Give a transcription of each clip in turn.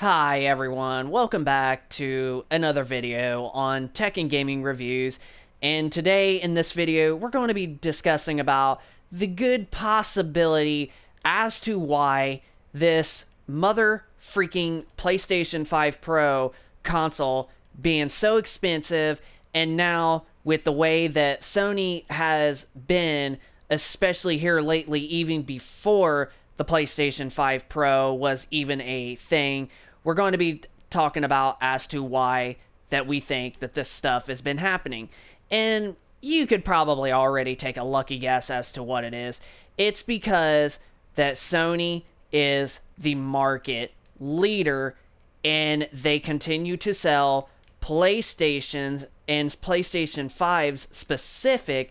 Hi everyone, welcome back to another video on tech and gaming reviews, and today in this video we're going to be discussing about the good possibility as to why this mother freaking PlayStation 5 Pro console being so expensive, and now with the way that Sony has been, especially here lately, even before the PlayStation 5 Pro was even a thing, we're going to be talking about as to why that we think that this stuff has been happening. And you could probably already take a lucky guess as to what it is. It's because that Sony is the market leader and they continue to sell PlayStations and PlayStation 5s specific,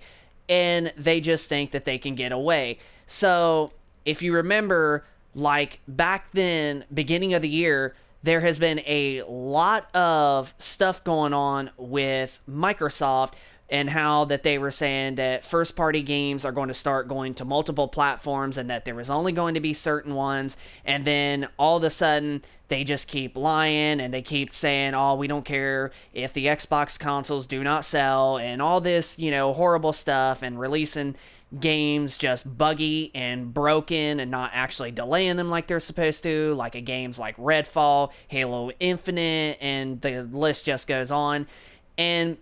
and they just think that they can get away. So if you remember, like back then, beginning of the year, there has been a lot of stuff going on with Microsoft and how that they were saying that first party games are going to start going to multiple platforms and that there was only going to be certain ones, and then all of a sudden they just keep lying and they keep saying, oh, we don't care if the Xbox consoles do not sell, and all this, horrible stuff, and releasing games just buggy and broken and not actually delaying them like they're supposed to, like a games like Redfall, Halo Infinite, and the list just goes on. And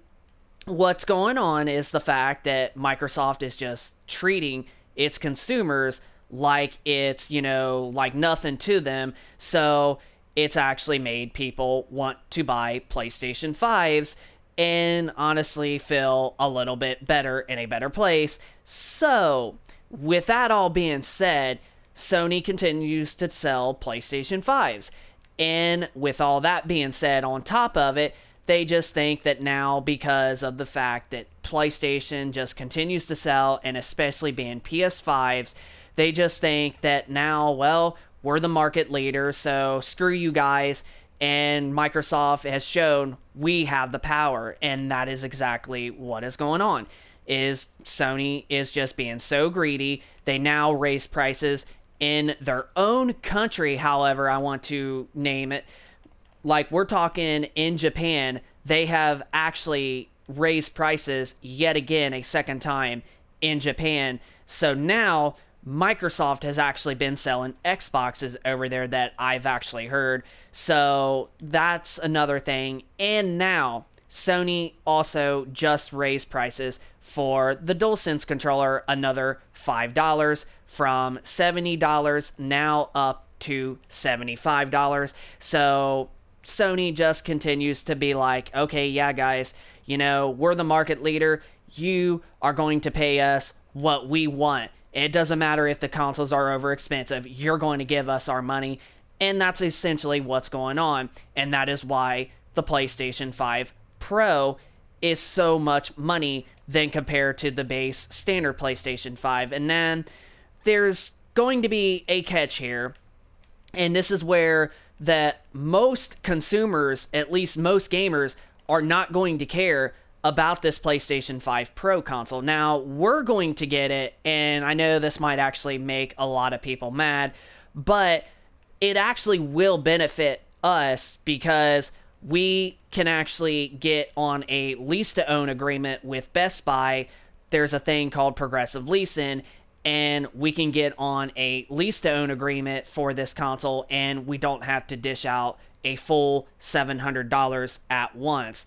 what's going on is the fact that Microsoft is just treating its consumers like it's, like nothing to them. So it's actually made people want to buy PlayStation 5s and honestly feel a little bit better, in a better place. So, with that all being said, Sony continues to sell PlayStation 5s. And with all that being said, on top of it, they just think that now, because of the fact that PlayStation just continues to sell, and especially being PS5s, they just think that now, well, we're the market leader, so screw you guys. And Microsoft has shown we have the power, and that is exactly what is going on. Is Sony is just being so greedy. They now raise prices in their own country. However, I want to name it, like we're talking in Japan, they have actually raised prices yet again a second time in Japan. So now Microsoft has actually been selling Xboxes over there that I've actually heard. So that's another thing. And now Sony also just raised prices for the DualSense controller another $5 from $70 now up to $75. So Sony just continues to be like, okay, yeah, guys, we're the market leader. You are going to pay us what we want. It doesn't matter if the consoles are over expensive. You're going to give us our money. And that's essentially what's going on. And that is why the PlayStation 5 Pro is so much money than compared to the base standard PlayStation 5. And then there's going to be a catch here. And this is where that most consumers, at least most gamers, are not going to care about this PlayStation 5 Pro console. Now, we're going to get it, and I know this might actually make a lot of people mad, but it actually will benefit us because we can actually get on a lease-to-own agreement with Best Buy. There's a thing called progressive leasing, and we can get on a lease-to-own agreement for this console, and we don't have to dish out a full $700 at once.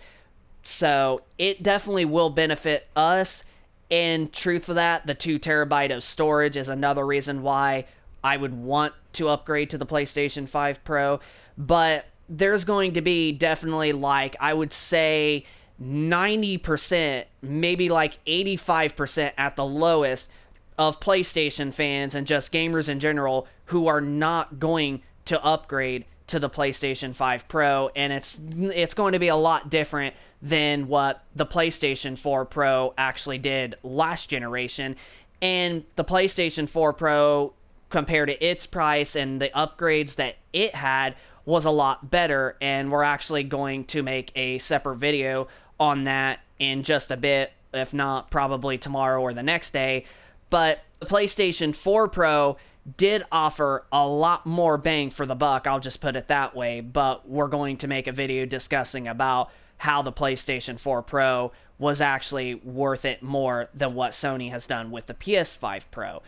So it definitely will benefit us. And truth for that, the 2 terabyte of storage is another reason why I would want to upgrade to the PlayStation 5 Pro. But there's going to be definitely, like, I would say 90%, maybe like 85% at the lowest, of PlayStation fans and just gamers in general who are not going to upgrade to the PlayStation 5 Pro, and it's going to be a lot different than what the PlayStation 4 Pro actually did last generation. And the PlayStation 4 Pro, compared to its price and the upgrades that it had, was a lot better, and we're actually going to make a separate video on that in just a bit, if not probably tomorrow or the next day. But the PlayStation 4 Pro did offer a lot more bang for the buck, I'll just put it that way, but we're going to make a video discussing about how the PlayStation 4 Pro was actually worth it more than what Sony has done with the PS5 Pro.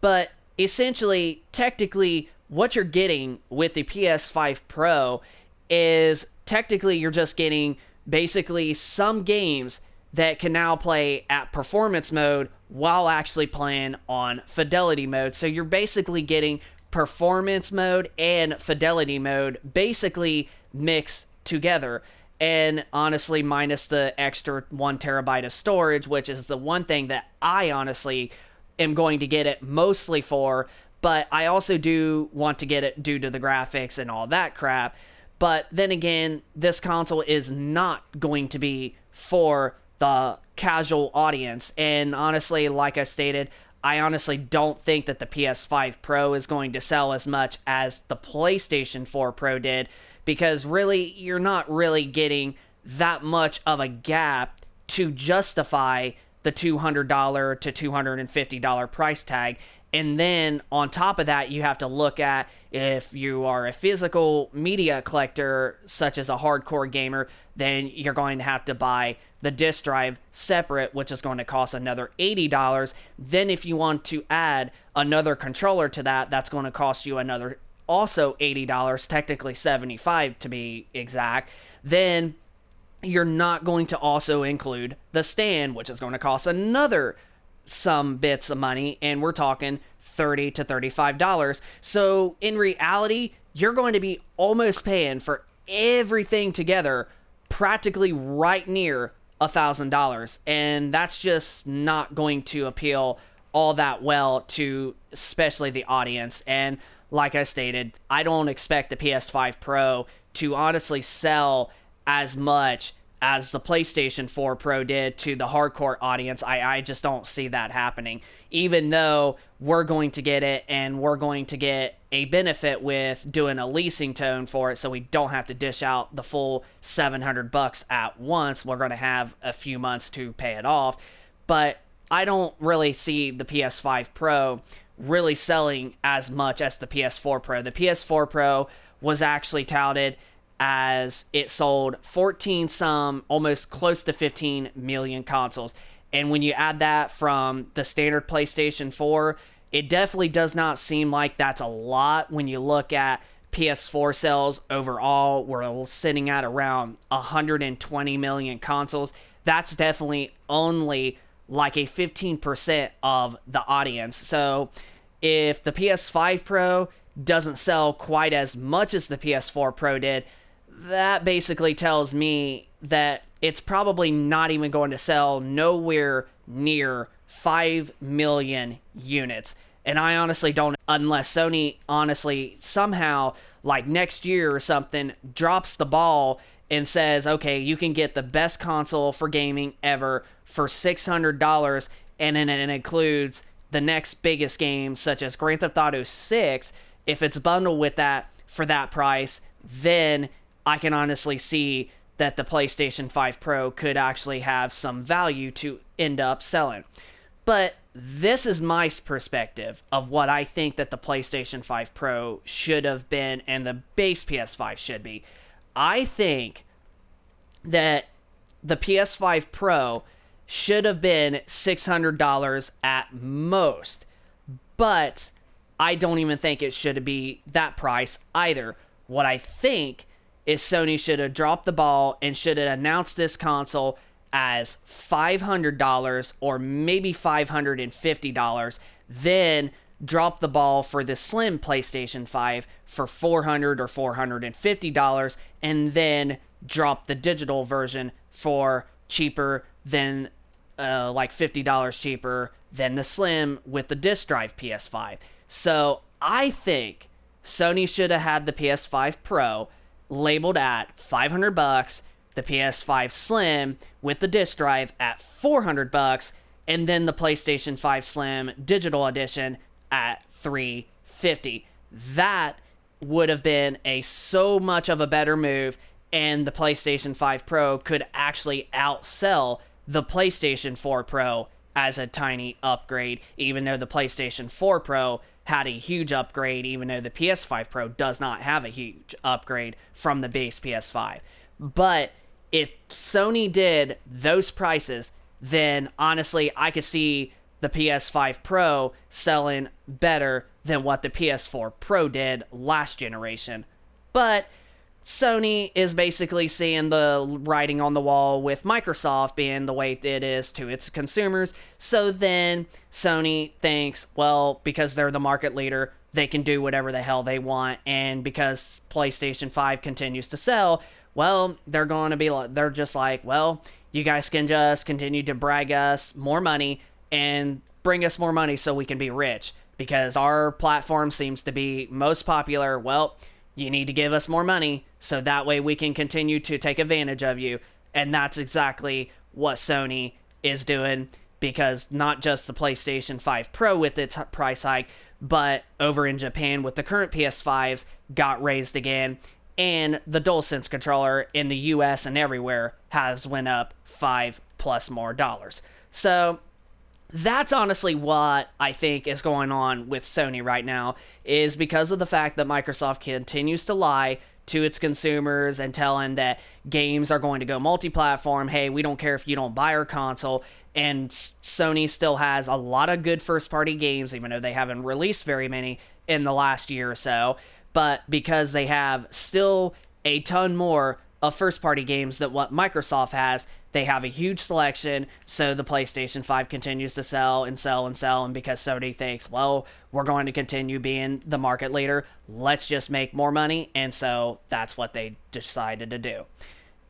But essentially, technically, what you're getting with the PS5 Pro is technically you're just getting basically some games that can now play at performance mode while actually playing on fidelity mode. So you're basically getting performance mode and fidelity mode basically mixed together. And honestly, minus the extra 1 terabyte of storage, which is the one thing that I honestly am going to get it mostly for. But I also do want to get it due to the graphics and all that crap. But then again, this console is not going to be for the casual audience. And honestly, like I stated, I honestly don't think that the PS5 Pro is going to sell as much as the PlayStation 4 Pro did, because really, you're not really getting that much of a gap to justify the $200 to $250 price tag. And then on top of that, you have to look at if you are a physical media collector, such as a hardcore gamer, then you're going to have to buy the disc drive separate, which is going to cost another $80. Then if you want to add another controller to that, that's going to cost you another also $80, technically $75 to be exact. Then you're not going to also include the stand, which is going to cost another some bits of money, and we're talking $30 to $35. So in reality, you're going to be almost paying for everything together practically right near $1,000, and that's just not going to appeal all that well to especially the audience. And like I stated, I don't expect the PS5 Pro to honestly sell as much as the PlayStation 4 Pro did to the hardcore audience. I just don't see that happening, even though we're going to get it and we're going to get a benefit with doing a leasing tone for it, so we don't have to dish out the full $700 at once. We're going to have a few months to pay it off, but I don't really see the PS5 Pro really selling as much as the PS4 Pro. The PS4 Pro was actually touted as it sold 14 some, almost close to 15 million consoles. And when you add that from the standard PlayStation 4, it definitely does not seem like that's a lot. When you look at PS4 sales overall, we're sitting at around 120 million consoles. That's definitely only like a 15% of the audience. So if the PS5 Pro doesn't sell quite as much as the PS4 Pro did, that basically tells me that it's probably not even going to sell nowhere near 5 million units. And I honestly don't, unless Sony honestly somehow, like next year or something, drops the ball and says, okay, you can get the best console for gaming ever for $600, and then it includes the next biggest games such as Grand Theft Auto 6. If it's bundled with that for that price, then I can honestly see that the PlayStation 5 Pro could actually have some value to end up selling. But this is my perspective of what I think that the PlayStation 5 Pro should have been and the base PS5 should be. I think that the PS5 Pro should have been $600 at most, but I don't even think it should be that price either. What I think is Sony should have dropped the ball and should have announced this console as $500 or maybe $550, then drop the ball for the slim PlayStation 5 for $400 or $450, and then drop the digital version for cheaper than like $50 cheaper than the slim with the disc drive PS5. So I think Sony should have had the PS5 Pro labeled at $500, the PS5 Slim with the disc drive at $400, and then the PlayStation 5 Slim Digital Edition at $350. That would have been so much of a better move, and the PlayStation 5 Pro could actually outsell the PlayStation 4 Pro as a tiny upgrade, even though the PlayStation 4 Pro had a huge upgrade, even though the PS5 Pro does not have a huge upgrade from the base PS5. But if Sony did those prices, then honestly, I could see the PS5 Pro selling better than what the PS4 Pro did last generation. But Sony is basically seeing the writing on the wall with Microsoft being the way it is to its consumers. So then Sony thinks, well, because they're the market leader, they can do whatever the hell they want. And because PlayStation 5 continues to sell, well, they're just like, well, you guys can just continue to brag us more money and bring us more money so we can be rich. Because our platform seems to be most popular, well, you need to give us more money so that way we can continue to take advantage of you. And that's exactly what Sony is doing, because not just the PlayStation 5 Pro with its price hike, but over in Japan with the current PS5s got raised again, and the DualSense controller in the US and everywhere has went up $5+ more. So that's honestly what I think is going on with Sony right now, is because of the fact that Microsoft continues to lie to its consumers and telling that games are going to go multi-platform. Hey, we don't care if you don't buy our console. And Sony still has a lot of good first-party games, even though they haven't released very many in the last year or so. But because they have still a ton more of first-party games than what Microsoft has, they have a huge selection, so the PlayStation 5 continues to sell and sell and sell, and because Sony thinks, well, we're going to continue being the market leader, let's just make more money, and so that's what they decided to do.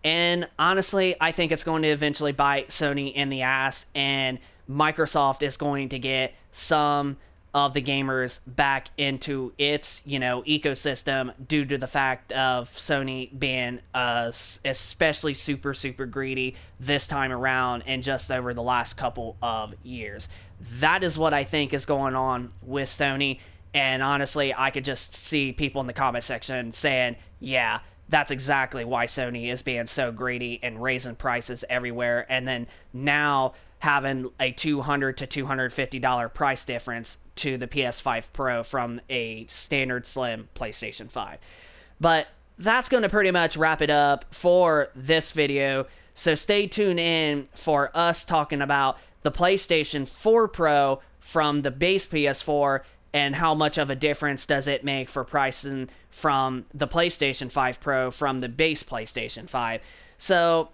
And honestly, I think it's going to eventually bite Sony in the ass, and Microsoft is going to get some of the gamers back into its, ecosystem due to the fact of Sony being especially super greedy this time around and just over the last couple of years. That is what I think is going on with Sony, and honestly, I could just see people in the comment section saying, yeah, that's exactly why Sony is being so greedy and raising prices everywhere, and then now having a $200 to $250 price difference to the PS5 Pro from a standard slim PlayStation 5. But that's going to pretty much wrap it up for this video. So stay tuned in for us talking about the PlayStation 4 Pro from the base PS4 and how much of a difference does it make for pricing from the PlayStation 5 Pro from the base PlayStation 5. So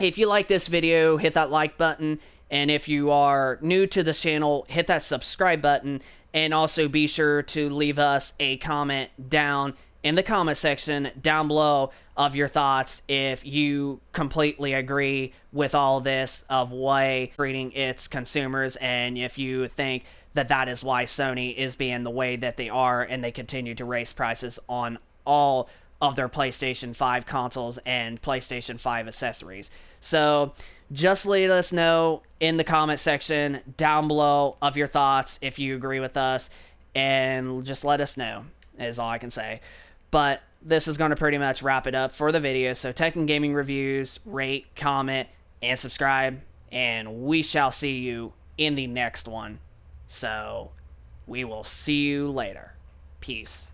if you like this video, hit that like button, and if you are new to this channel, hit that subscribe button, and also be sure to leave us a comment down in the comment section down below of your thoughts if you completely agree with all this of why treating its consumers, and if you think that that is why Sony is being the way that they are and they continue to raise prices on all of their PlayStation 5 consoles and PlayStation 5 accessories. So just let us know in the comment section down below of your thoughts if you agree with us, and just let us know is all I can say. But this is going to pretty much wrap it up for the video. So tech and gaming reviews, rate, comment, and subscribe, and we shall see you in the next one. So we will see you later. Peace.